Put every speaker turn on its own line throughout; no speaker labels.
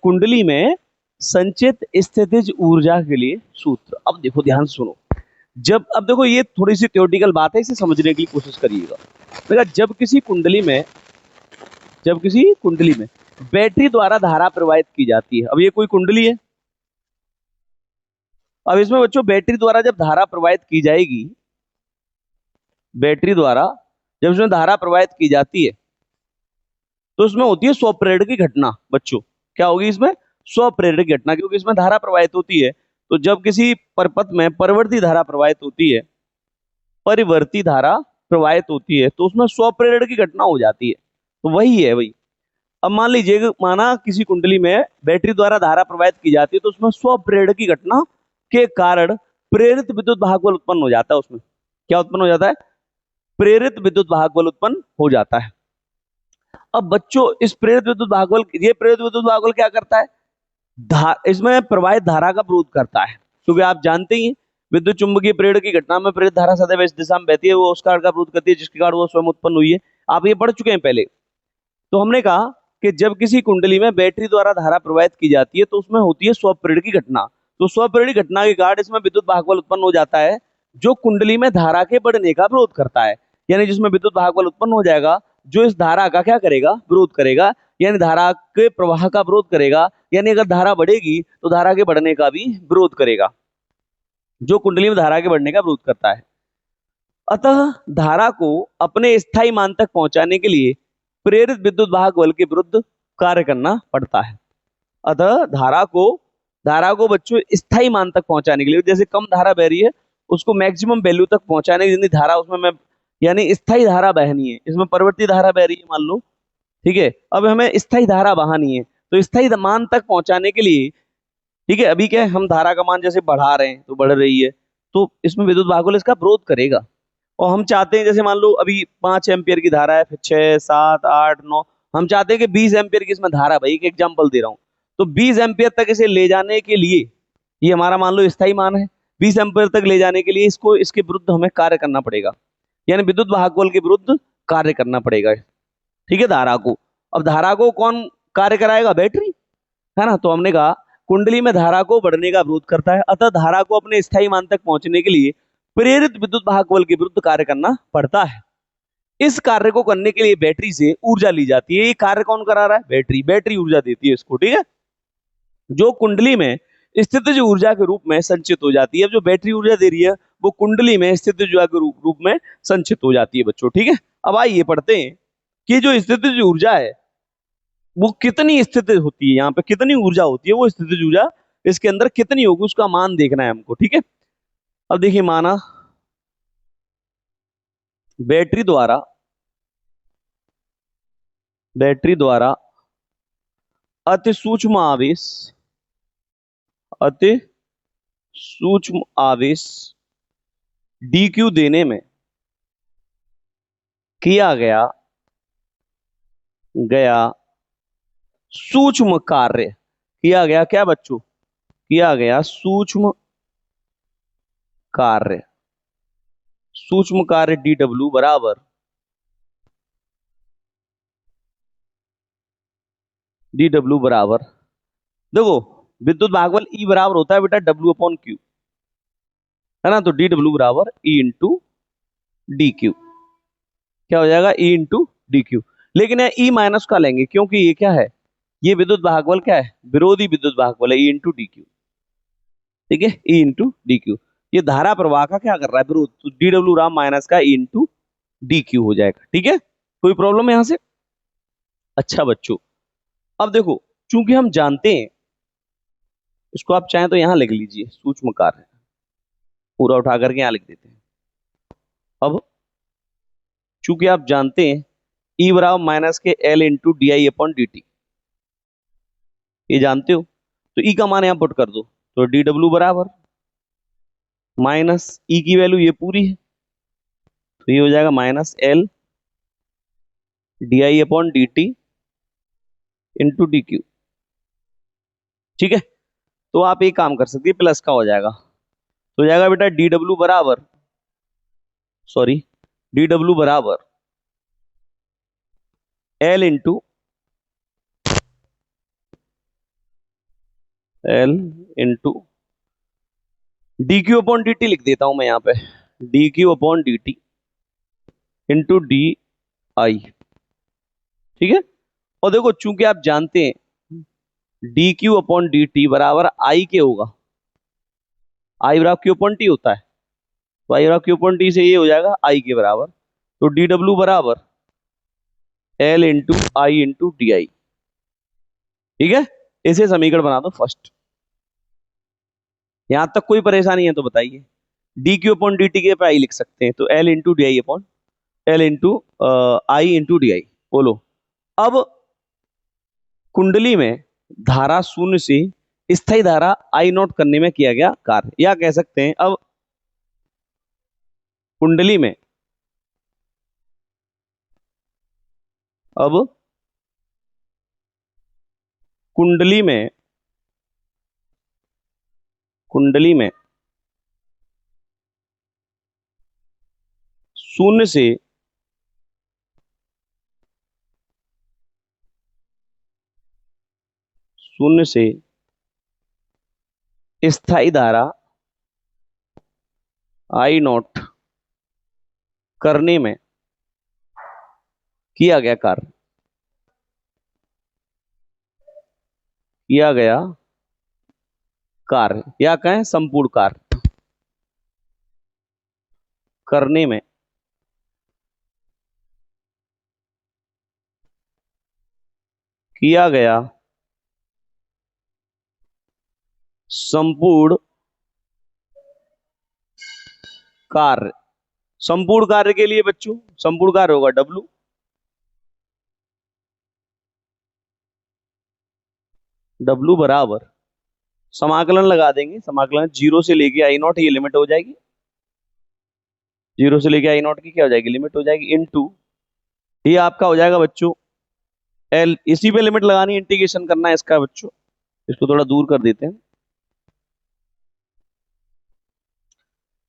कुंडली में संचित स्थितिज ऊर्जा के लिए सूत्र। अब देखो ध्यान से सुनो, जब अब देखो ये थोड़ी सी थ्योरेटिकल बात है, इसे समझने की कोशिश करिएगा। देखा, जब किसी कुंडली में बैटरी द्वारा धारा प्रवाहित की जाती है। अब ये कोई कुंडली है, अब इसमें बच्चों बैटरी द्वारा जब धारा प्रवाहित की जाएगी, बैटरी द्वारा जब इसमें धारा प्रवाहित की जाती है तो उसमें होती है स्वप्रेरण की घटना। बच्चों क्या होगी इसमें? स्वप्रेरण की घटना, क्योंकि इसमें धारा प्रवाहित होती है। तो जब किसी परपथ में परिवर्ती धारा प्रवाहित होती है, परिवर्ती धारा प्रवाहित होती है, तो उसमें स्वप्रेरण की घटना हो जाती है। तो वही है भाई। अब मान लीजिए कि माना किसी कुंडली में बैटरी द्वारा धारा प्रवाहित की जाती है, तो उसमें स्वप्रेरण की घटना के कारण प्रेरित विद्युत वाहक बल उत्पन्न हो जाता है। उसमें क्या उत्पन्न हो जाता है? प्रेरित विद्युत वाहक बल उत्पन्न हो जाता है। अब बच्चों इस प्रेरित विद्युत वाहक बल, ये प्रेरित विद्युत वाहक बल क्या करता है? इसमें प्रवाहित धारा का विरोध करता है, क्योंकि आप जानते ही विद्युत चुंबकीय प्रेरण की घटना में प्रेरित धारा सदैव इस दिशा में बहती है, वो उस कारण का विरोध करती है जिसके कारण वो स्वयं उत्पन्न हुई है। आप ये पढ़ चुके हैं पहले। तो हमने कहा कि जब किसी कुंडली में बैटरी द्वारा धारा प्रवाहित की जाती है तो उसमें होती है स्वप्रेरण की घटना। तो स्वप्रेरण की घटना के कारण इसमें विद्युत वाहक बल उत्पन्न हो जाता है, जो कुंडली में धारा के बढ़ने का विरोध करता है। यानी जिसमें विद्युत वाहक बल उत्पन्न हो जाएगा, जो इस धारा का क्या करेगा? विरोध करेगा, यानी धारा के प्रवाह का विरोध करेगा। यानी अगर धारा बढ़ेगी तो धारा के बढ़ने का भी विरोध करेगा, जो कुंडली में धारा के बढ़ने का विरोध करता है। अतः धारा को अपने स्थायी मान तक पहुंचाने के लिए प्रेरित विद्युत वाहक बल के विरुद्ध कार्य करना पड़ता है। अतः धारा को बच्चों स्थायी मान तक पहुंचाने के लिए, जैसे कम धारा बह रही है उसको मैक्सिमम वैल्यू तक पहुंचाने की, जितनी धारा उसमें मैं यानी स्थायी धारा बहनी है, इसमें परिवर्ती धारा बह रही है मान लो, ठीक है। अब हमें स्थायी धारा बहानी है, तो स्थायी मान तक पहुंचाने के लिए, ठीक है, अभी क्या है, हम धारा का मान जैसे बढ़ा रहे हैं तो बढ़ रही है, तो इसमें विद्युत वाहक बल इसका विरोध करेगा। और हम चाहते हैं जैसे मान लो अभी 5 एम्पियर की धारा है, फिर 6, 7, 8, 9, हम चाहते हैं कि 20 एम्पियर की इसमें धारा, भाई एक एग्जाम्पल दे रहा हूँ, तो 20 एम्पियर तक इसे ले जाने के लिए, ये हमारा मान लो स्थायी मान है, 20 एम्पियर तक ले जाने के लिए इसको इसके विरुद्ध हमें कार्य करना पड़ेगा, यानी विद्युत वाहक बल के विरुद्ध कार्य करना पड़ेगा, ठीक है, धारा को। अब धारा को कौन कार्य कराएगा? बैटरी, है ना। तो हमने कहा कुंडली में धारा को बढ़ने का विरोध करता है, अतः धारा को अपने स्थायी मान तक पहुंचने के लिए प्रेरित विद्युत वाहक बल के विरुद्ध कार्य करना पड़ता है। इस कार्य को करने के लिए बैटरी से ऊर्जा ली जाती है। ये कार्य कौन करा रहा है? बैटरी ऊर्जा देती है इसको, ठीक है, जो कुंडली में स्थितिज ऊर्जा के रूप में संचित हो जाती है। जो बैटरी ऊर्जा दे रही है वो कुंडली में स्थितिज ऊर्जा के रूप में संचित हो जाती है बच्चों, ठीक है। अब आइए पढ़ते हैं कि जो स्थितिज ऊर्जा है वो कितनी स्थिति होती है, यहाँ पे कितनी ऊर्जा होती है, वो स्थितिज ऊर्जा इसके अंदर कितनी होगी उसका मान देखना है हमको, ठीक है। अब देखिए, माना बैटरी द्वारा अति सूक्ष्म आवेश DQ देने में किया गया सूक्ष्म कार्य, किया गया क्या बच्चों? किया गया सूक्ष्म कार्य DW बराबर देखो विद्युत भाग बल E बराबर होता है बेटा W/Q, है ना। तो DW बराबर E इंटू DQ, क्या हो जाएगा? E into DQ। लेकिन ये E माइनस का लेंगे, क्योंकि ये क्या है? ये विद्युत भाग बल क्या है? विरोधी विद्युत भाग बल है, E इंटू DQ, ठीक है, E इंटू DQ। ये धारा प्रवाह का क्या कर रहा है? विरोध, तो DW राम माइनस का E इंटू DQ हो जाएगा, ठीक है। कोई प्रॉब्लम है यहां से? अच्छा बच्चों, अब देखो, चूंकि हम जानते हैं, इसको आप चाहें तो यहां लिख लीजिए, सूक्ष्म कार्य पूरा उठा करके यहां लिख देते हैं। अब चूंकि आप जानते हैं E बराबर माइनस के L इंटू DI/dt, ये जानते हो, तो E का मान यहां पुट कर दो, तो DW बराबर माइनस E की वैल्यू ये पूरी है, तो ये हो जाएगा minus L DI/dt into DQ, ठीक है। तो आप एक काम कर सकते हैं, प्लस का हो जाएगा, तो हो जाएगा बेटा DW बराबर L into L into D Q upon D T लिख देता हूं मैं यहाँ पे, D Q upon D T into d आई। ठीक है। और देखो चूंकि आप जानते हैं D Q upon D T बराबर आई के होगा, आई बराबर क्यू अपॉन टी होता है, तो आई बराबर क्यू अपॉन टी से ये हो जाएगा आई के बराबर, तो डी डब्ल्यू बराबर एल इंटू आई इंटू डी आई। ठीक है। इसे समीकरण बना दो फर्स्ट। यहां तक कोई परेशानी है तो बताइए। D Q upon D T के पे आई लिख सकते हैं, तो एल इंटू डी आई अपॉन एल इंटू आई इंटू डी आई। बोलो। अब कुंडली में धारा शून्य से स्थायी धारा आई नोट करने में किया गया कार्य, या कह सकते हैं अब कुंडली में, अब कुंडली में, कुंडली में शून्य से शून्य से स्थायी धारा आई नोट करने में किया गया कार्य, किया गया कार्य या कहें संपूर्ण कार्य करने में किया गया संपूर्ण कार्य। संपूर्ण कार्य के लिए बच्चों संपूर्ण कार्य होगा डब्लू, डब्लू बराबर समाकलन लगा देंगे, समाकलन जीरो से लेके आई नॉट, ये लिमिट हो जाएगी, जीरो से लेके आई नॉट की क्या हो जाएगी, लिमिट हो जाएगी, इनटू ये आपका हो जाएगा बच्चों एल, इसी पे लिमिट लगानी, इंटीग्रेशन करना है इसका बच्चों, इसको थोड़ा दूर कर देते हैं।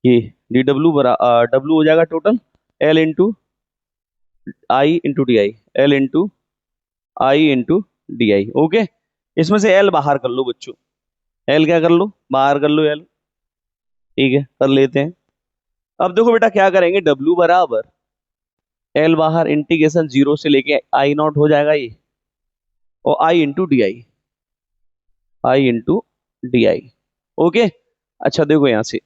ये डी डब्ल्यू बरा डब्ल्यू हो जाएगा total L into I into d I, L into I into d I. Okay. इसमें से एल बाहर कर लो बच्चों, एल क्या कर लो, बाहर कर लो एल। ठीक है, कर लेते हैं। अब देखो बेटा क्या करेंगे, डब्ल्यू बराबर एल बाहर, इंटीग्रेशन जीरो से लेके आई नॉट हो जाएगा ये, और I into d I, I into d I. Okay. अच्छा देखो यहां से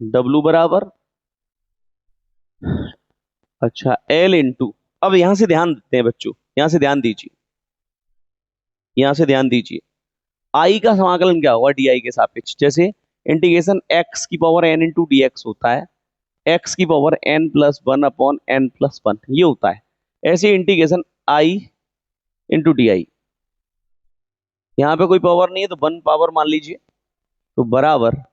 डब्ल्यू बराबर, अच्छा एल इंटू, अब यहां से ध्यान देते हैं बच्चों, यहां से ध्यान दीजिए, यहां से ध्यान दीजिए, आई का समाकलन क्या होगा डी आई के सापेक्ष, जैसे इंटीग्रेशन एक्स की power n into d x होता है, एक्स की power n plus one upon n plus one ये होता है, ऐसे integration I into d I, यहाँ पे कोई पावर नहीं है तो वन पावर मान लीजिए, तो बराबर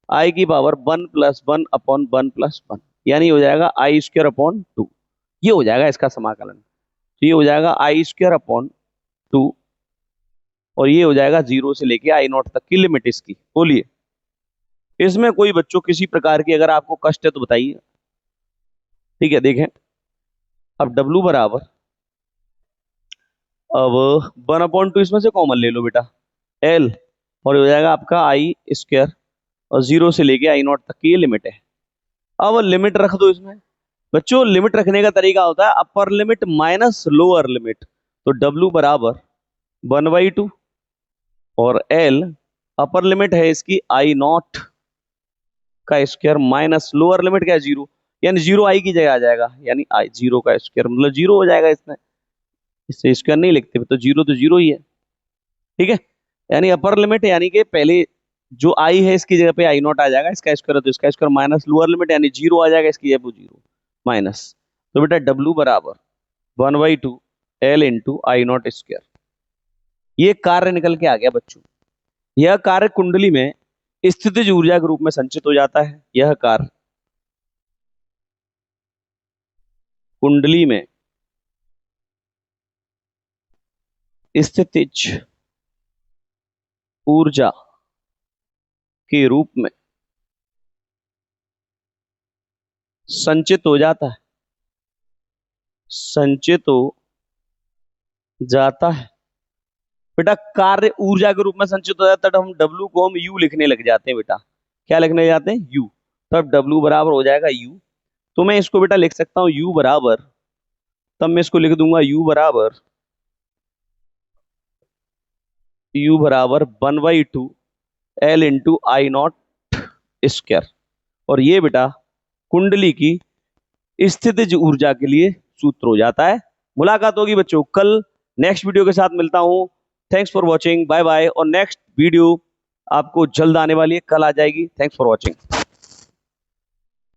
आई की power one plus one upon one plus one, यानी हो जाएगा आई स्क्वायर अपॉन टू, ये हो जाएगा इसका समाकलन। तो ये हो जाएगा आई स्क्वायर अपॉन टू, और ये हो जाएगा जीरो से लेके आई नॉट तक की लिमिट इसकी। बोलिए इसमें कोई बच्चों किसी प्रकार की अगर आपको कष्ट है तो बताइए। ठीक है, देखें अब डब्लू बराबर, अब वन अपॉन टू इसमें से कॉमन ले लो बेटा एल, और हो जाएगा आपका आई स्क्वायर, और जीरो से लेके आई नॉट तक की ये लिमिट है। अब लिमिट रख दो इसमें बच्चों, लिमिट रखने का तरीका होता है upper limit minus lower limit, तो डब्लू बराबर वन बाई टू, और एल अपर लिमिट है इसकी आई नॉट का स्क्वायर माइनस लोअर लिमिट क्या है जीरो, यानी जीरो आई की जगह आ जाएगा, यानी आई जीरो का स्क्वायर मतलब जीरो हो जाएगा इसमें, इससे स्क्वायर नहीं लिखते तो जीरो ही है। ठीक है, यानी अपर लिमिट यानी कि पहले जो आई है इसकी जगह पे आई नॉट आ जाएगा, इसका स्क्वायर है तो इसका स्क्वायर माइनस लोअर लिमिट यानी जीरो आ जाएगा इसकी जगह जीरो माइनस, तो बेटा डब्लू बराबर one by two L into I not square. ये कार्य निकल के आ गया बच्चों, यह कार्य कुंडली में स्थितिज ऊर्जा के रूप में संचित हो जाता है, यह कार्य कुंडली में स्थितिज ऊर्जा के रूप में संचित हो जाता है, संचित हो जाता है। बेटा कार्य ऊर्जा के रूप में संचित हो जाता है, तो हम W को हम U लिखने लग जाते हैं बेटा। क्या लिखने जाते हैं? U। तब W बराबर हो जाएगा U। तो मैं इसको बेटा लिख सकता हूँ U बराबर, तब मैं इसको लिख दूंगा U बराबर 1/2 L into I not square. और ये बेटा कुंडली की स्थितिज ऊर्जा के लिए सूत्र हो जाता है। मुलाकात होगी बच्चों कल नेक्स्ट वीडियो के साथ मिलता हूं। Thanks for watching, bye bye. और नेक्स्ट वीडियो आपको जल्द आने वाली है, कल आ जाएगी। Thanks for watching.